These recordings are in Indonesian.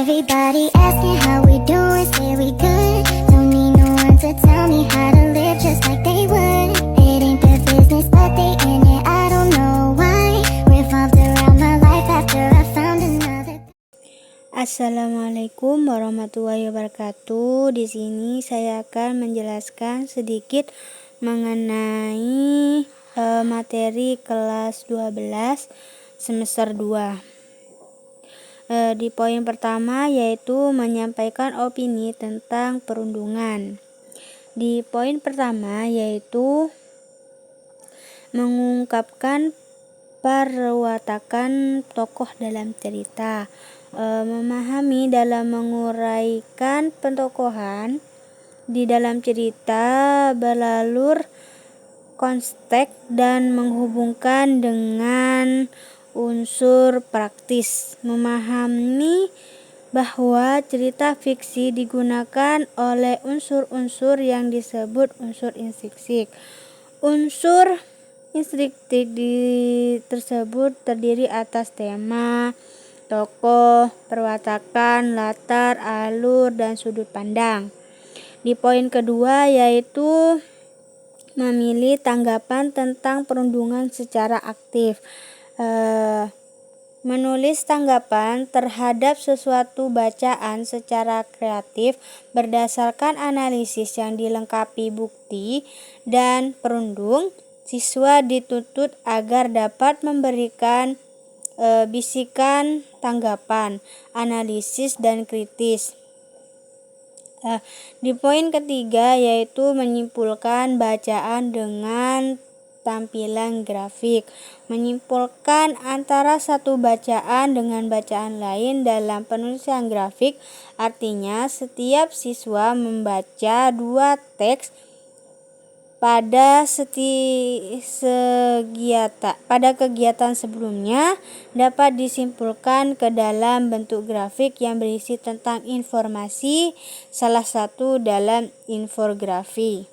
Everybody asking how we doing, say we good. Don't need no one to tell me how to live just like they would. It ain't their business, but they in it, I don't know why. Revolved around my life after I found another. Assalamualaikum warahmatullahi wabarakatuh. Di sini saya akan menjelaskan sedikit mengenai materi kelas 12 semester 2. Di poin pertama yaitu menyampaikan opini tentang perundungan. Di poin pertama yaitu mengungkapkan perwatakan tokoh dalam cerita, memahami dalam menguraikan pentokohan di dalam cerita, beralur konteks dan menghubungkan dengan unsur praktis, memahami bahwa cerita fiksi digunakan oleh unsur-unsur yang disebut unsur instinktif. Unsur instinktif tersebut terdiri atas tema, tokoh, perwatakan, latar, alur, dan sudut pandang. Di poin kedua yaitu memilih tanggapan tentang perundungan secara aktif. Menulis tanggapan terhadap sesuatu bacaan secara kreatif berdasarkan analisis yang dilengkapi bukti dan perundung. Siswa dituntut agar dapat memberikan bisikan tanggapan, analisis, dan kritis. Di poin ketiga yaitu menyimpulkan bacaan dengan tampilan grafik, menyimpulkan antara satu bacaan dengan bacaan lain dalam penulisan grafik. Artinya setiap siswa membaca dua teks pada kegiatan sebelumnya dapat disimpulkan ke dalam bentuk grafik yang berisi tentang informasi, salah satu dalam infografi.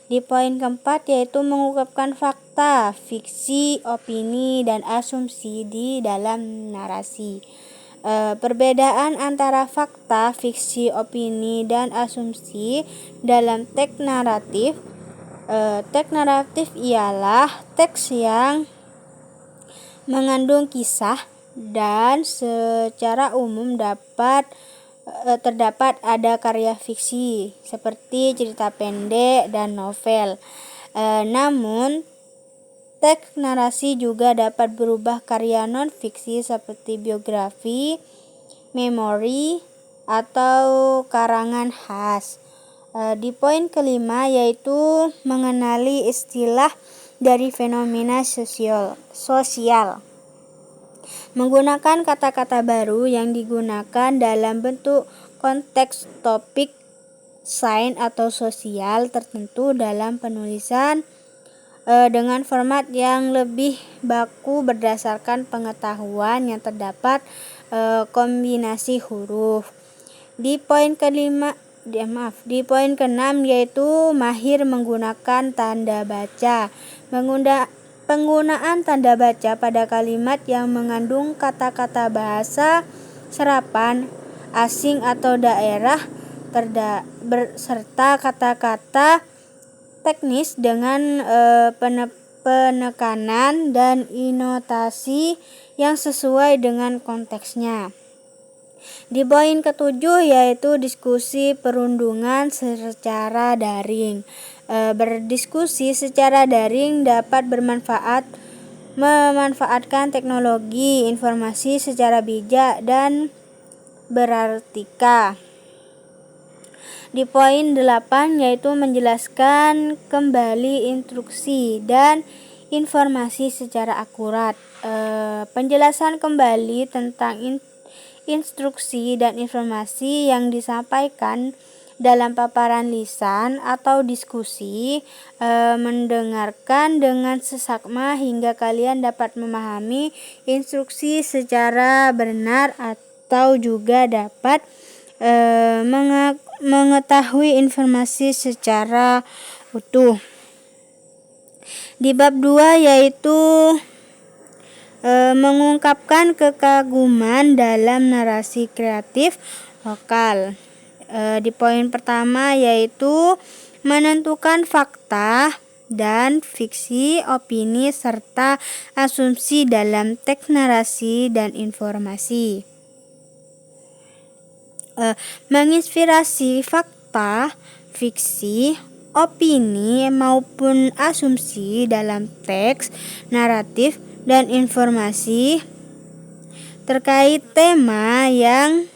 Di poin keempat yaitu mengungkapkan fakta, fiksi, opini, dan asumsi di dalam narasi. Perbedaan antara fakta, fiksi, opini, dan asumsi dalam teks naratif. Teks naratif ialah teks yang mengandung kisah dan secara umum terdapat ada karya fiksi seperti cerita pendek dan novel. Namun teks narasi juga dapat berubah karya non-fiksi seperti biografi, memori, atau karangan khas. Di poin kelima yaitu mengenali istilah dari fenomena sosial. Menggunakan kata-kata baru yang digunakan dalam bentuk konteks topik, sains atau sosial tertentu dalam penulisan dengan format yang lebih baku berdasarkan pengetahuan yang terdapat kombinasi huruf. Di poin keenam yaitu mahir menggunakan tanda baca. Penggunaan tanda baca pada kalimat yang mengandung kata-kata bahasa serapan asing atau daerah serta kata-kata teknis dengan penekanan dan intonasi yang sesuai dengan konteksnya. Di poin ketujuh yaitu diskusi perundungan secara daring. Berdiskusi secara daring dapat memanfaatkan teknologi informasi secara bijak dan beretika. Di poin 8 yaitu menjelaskan kembali instruksi dan informasi secara akurat. Penjelasan kembali tentang instruksi dan informasi yang disampaikan dalam paparan lisan atau diskusi, mendengarkan dengan seksama hingga kalian dapat memahami instruksi secara benar atau juga dapat mengetahui informasi secara utuh. Di bab 2 yaitu Mengungkapkan kekaguman dalam narasi kreatif lokal. Di poin pertama yaitu menentukan fakta dan fiksi, opini, serta asumsi dalam teks narasi dan informasi. Menginspirasi fakta, fiksi, opini, maupun asumsi dalam teks, naratif, dan informasi terkait tema yang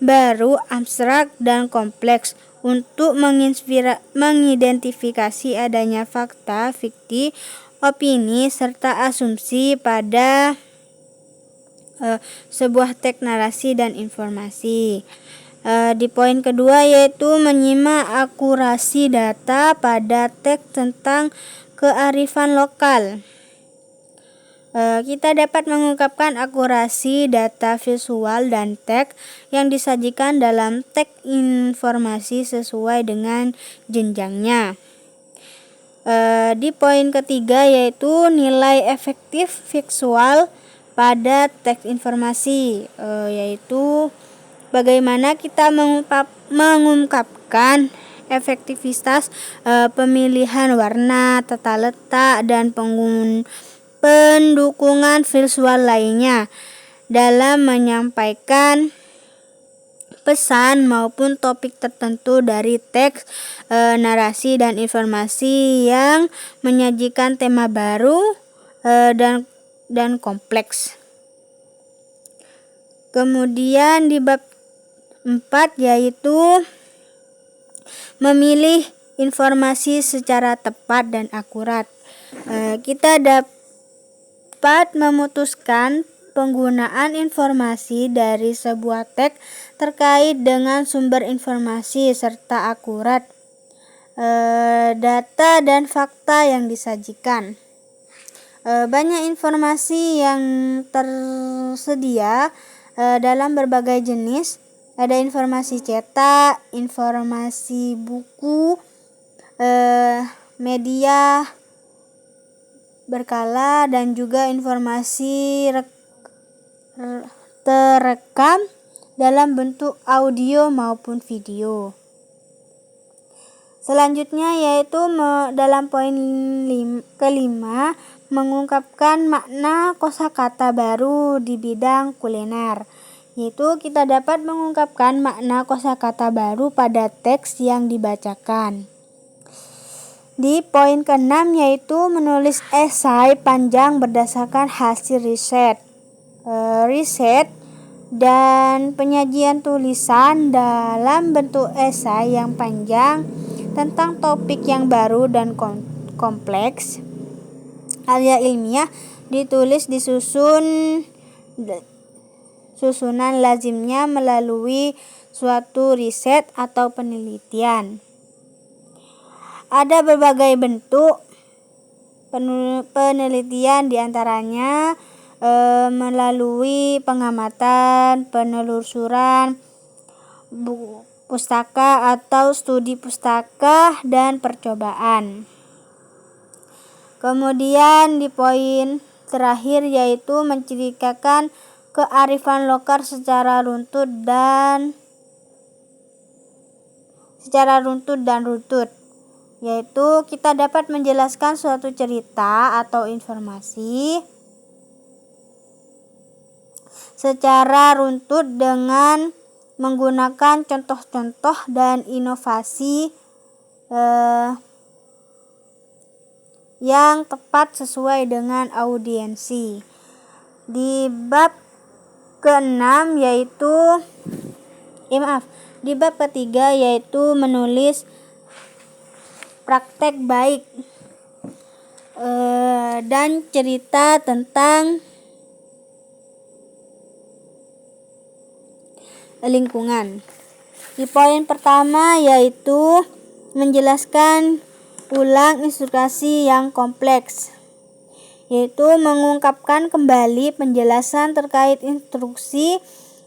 baru, abstrak, dan kompleks untuk mengidentifikasi adanya fakta, fikti, opini, serta asumsi pada sebuah teks narasi dan informasi. Di poin kedua yaitu menyimak akurasi data pada teks tentang kearifan lokal. Kita dapat mengungkapkan akurasi data visual dan teks yang disajikan dalam teks informasi sesuai dengan jenjangnya. Di poin ketiga yaitu nilai efektif visual pada teks informasi, yaitu bagaimana kita mengungkapkan efektivitas pemilihan warna, tata letak, dan pendukungan visual lainnya dalam menyampaikan pesan maupun topik tertentu dari teks, narasi, dan informasi yang menyajikan tema baru dan kompleks. Kemudian di bab 4 yaitu memilih informasi secara tepat dan akurat. Kita dapat memutuskan penggunaan informasi dari sebuah teks terkait dengan sumber informasi serta akurat data dan fakta yang disajikan. Banyak informasi yang tersedia dalam berbagai jenis. Ada informasi cetak, informasi buku, media berkala, dan juga informasi terekam dalam bentuk audio maupun video. Selanjutnya yaitu dalam poin kelima mengungkapkan makna kosakata baru di bidang kuliner, yaitu kita dapat mengungkapkan makna kosakata baru pada teks yang dibacakan. Di poin ke-6 yaitu menulis esai panjang berdasarkan hasil riset dan penyajian tulisan dalam bentuk esai yang panjang tentang topik yang baru dan kompleks. Karya ilmiah ditulis susunan lazimnya melalui suatu riset atau penelitian. Ada berbagai bentuk penelitian, diantaranya melalui pengamatan, penelusuran pustaka atau studi pustaka, dan percobaan. Kemudian di poin terakhir yaitu menceritakan kearifan lokal secara runtut dan runtut, yaitu kita dapat menjelaskan suatu cerita atau informasi secara runtut dengan menggunakan contoh-contoh dan inovasi yang tepat sesuai dengan audiensi. Di bab ke-6 yaitu di bab ketiga yaitu menulis praktek baik dan cerita tentang lingkungan. Di poin pertama yaitu menjelaskan ulang instruksi yang kompleks, yaitu mengungkapkan kembali penjelasan terkait instruksi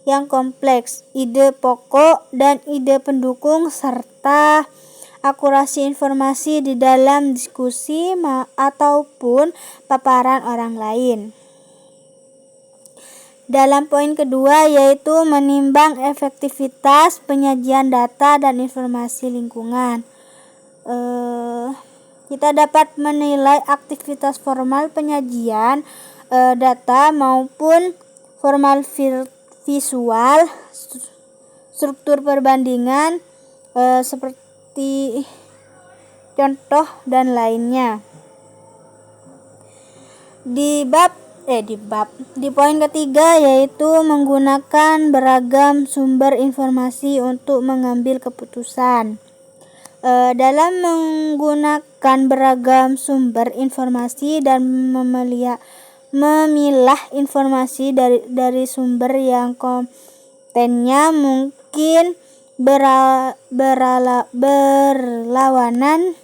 yang kompleks, ide pokok dan ide pendukung, serta akurasi informasi di dalam diskusi ataupun paparan orang lain. Dalam poin kedua yaitu menimbang efektivitas penyajian data dan informasi lingkungan. Kita dapat menilai aktivitas formal penyajian data maupun formal visual, struktur perbandingan seperti contoh dan lainnya. Di poin ketiga yaitu menggunakan beragam sumber informasi untuk mengambil keputusan. Dalam menggunakan beragam sumber informasi dan memilah informasi dari sumber yang kontennya mungkin berlawanan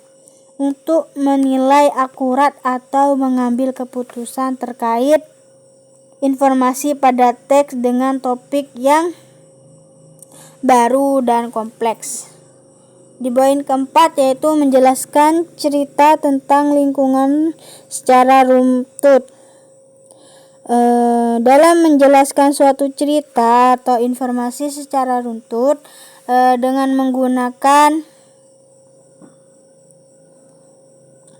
untuk menilai akurat atau mengambil keputusan terkait informasi pada teks dengan topik yang baru dan kompleks. Di poin keempat yaitu menjelaskan cerita tentang lingkungan secara runtut. Dalam menjelaskan suatu cerita atau informasi secara runtut dengan menggunakan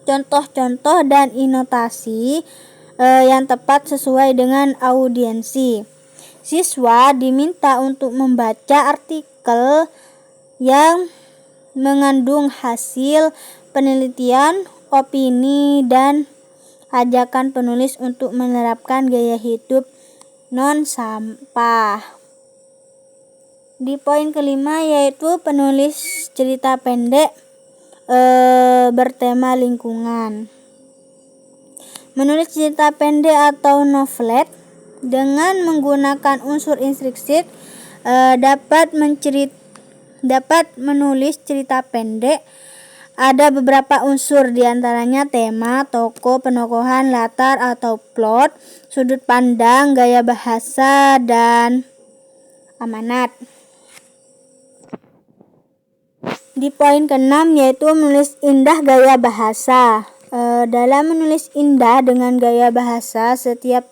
contoh-contoh dan inotasi yang tepat sesuai dengan audiensi. Siswa diminta untuk membaca artikel yang mengandung hasil penelitian, opini, dan ajakan penulis untuk menerapkan gaya hidup non-sampah. Di poin kelima yaitu penulis cerita pendek bertema lingkungan. Menulis cerita pendek atau novelet dengan menggunakan unsur instruksi dapat menulis cerita pendek. Ada beberapa unsur diantaranya tema, tokoh, penokohan, latar atau plot, sudut pandang, gaya bahasa, dan amanat. Di poin ke-6 yaitu menulis indah gaya bahasa. Dalam menulis indah dengan gaya bahasa, setiap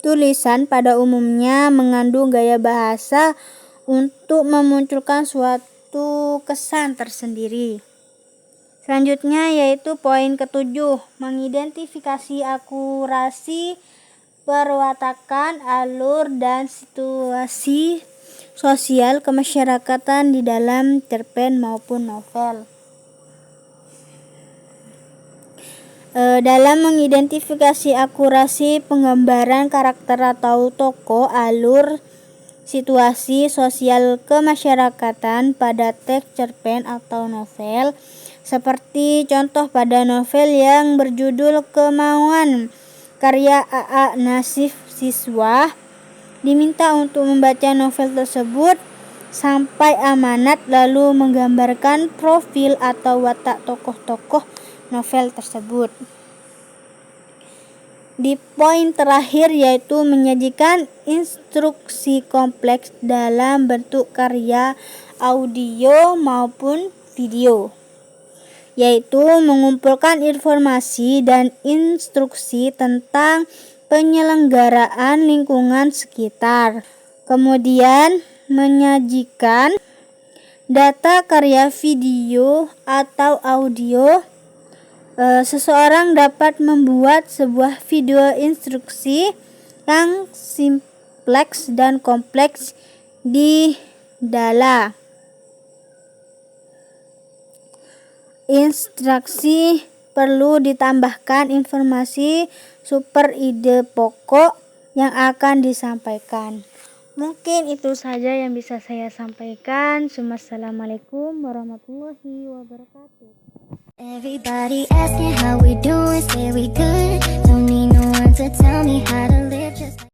tulisan pada umumnya mengandung gaya bahasa untuk memunculkan suatu kesan tersendiri. Selanjutnya yaitu poin ke-7, mengidentifikasi akurasi perwatakan, alur, dan situasi sosial kemasyarakatan di dalam cerpen maupun novel. Dalam mengidentifikasi akurasi penggambaran karakter atau tokoh, alur, situasi sosial kemasyarakatan pada teks cerpen atau novel, seperti contoh pada novel yang berjudul Kemauan karya A.A. Nasif, siswa diminta untuk membaca novel tersebut sampai amanat lalu menggambarkan profil atau watak tokoh-tokoh novel tersebut. Di poin terakhir yaitu menyajikan instruksi kompleks dalam bentuk karya audio maupun video, yaitu mengumpulkan informasi dan instruksi tentang penyelenggaraan lingkungan sekitar, kemudian menyajikan data karya video atau audio. Seseorang dapat membuat sebuah video instruksi yang simpleks dan kompleks di dalam instruksi perlu ditambahkan informasi super ide pokok yang akan disampaikan. Mungkin itu saja yang bisa saya sampaikan. Wassalamualaikum warahmatullahi wabarakatuh. Everybody asking how we doing, say we good. Don't need no one to tell me how to live just like